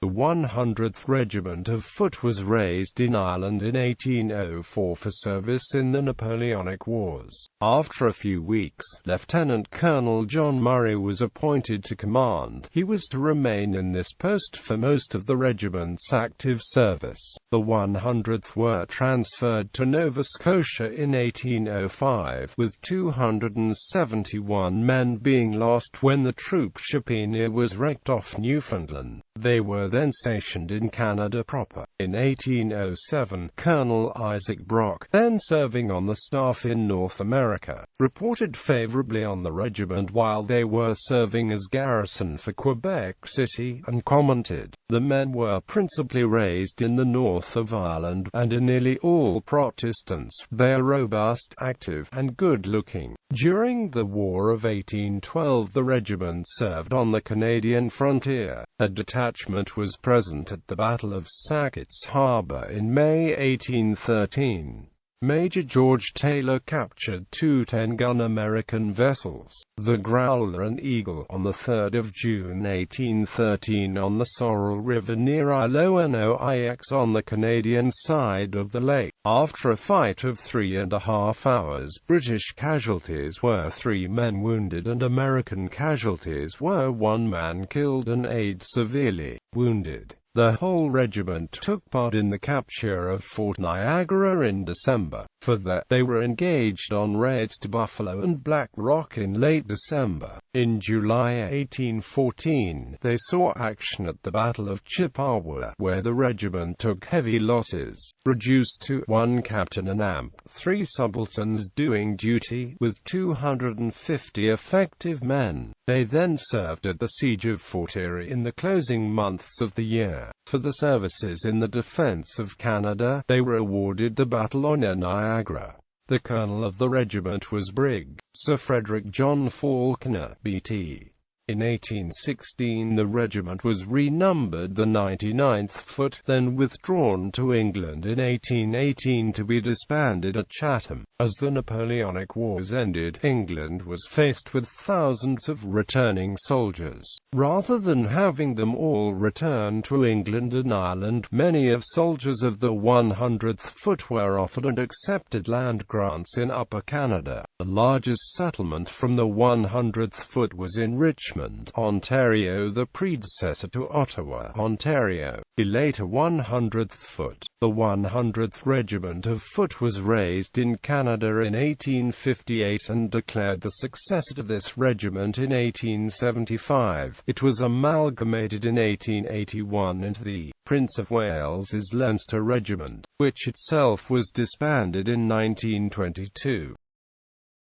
The 100th Regiment of Foot was raised in Ireland in 1804 for service in the Napoleonic Wars. After a few weeks, Lieutenant Colonel John Murray was appointed to command. He was to remain in this post for most of the regiment's active service. The 100th were transferred to Nova Scotia in 1805, with 271 men being lost when the troopship Aeneas was wrecked off Newfoundland. They were then stationed in Canada proper. In 1807, Colonel Isaac Brock, then serving on the staff in North America, reported favorably on the regiment while they were serving as garrison for Quebec City, and commented, "The men were principally raised in the north of Ireland, and are nearly all Protestants. They are robust, active, and good-looking." During the War of 1812, the regiment served on the Canadian frontier. A detachment was present at the Battle of Sackett's Harbour in May 1813. Major George Taylor captured two 10-gun American vessels, the Growler and Eagle, on 3 June 1813 on the Sorrel River near Iloanoix on the Canadian side of the lake. After a fight of 3.5 hours, British casualties were 3 men wounded and American casualties were 1 man killed and 8 severely wounded. The whole regiment took part in the capture of Fort Niagara in December. For that, they were engaged on raids to Buffalo and Black Rock in late December. In July 1814, they saw action at the Battle of Chippewa, where the regiment took heavy losses, reduced to 1 captain and 3 subalterns doing duty, with 250 effective men. They then served at the Siege of Fort Erie in the closing months of the year. For the services in the defense of Canada, they were awarded the Battle on Niagara. The colonel of the regiment was Brig. Sir Frederick John Falconer, B.T. In 1816 the regiment was renumbered the 99th Foot, then withdrawn to England in 1818 to be disbanded at Chatham. As the Napoleonic Wars ended, England was faced with thousands of returning soldiers. Rather than having them all return to England and Ireland, many of soldiers of the 100th Foot were offered and accepted land grants in Upper Canada. The largest settlement from the 100th Foot was in Richmond, Ontario, the predecessor to Ottawa, Ontario. The later 100th Foot. The 100th Regiment of Foot was raised in Canada in 1858 and declared the successor to this regiment in 1875. It was amalgamated in 1881 into the Prince of Wales's Leinster Regiment, which itself was disbanded in 1922.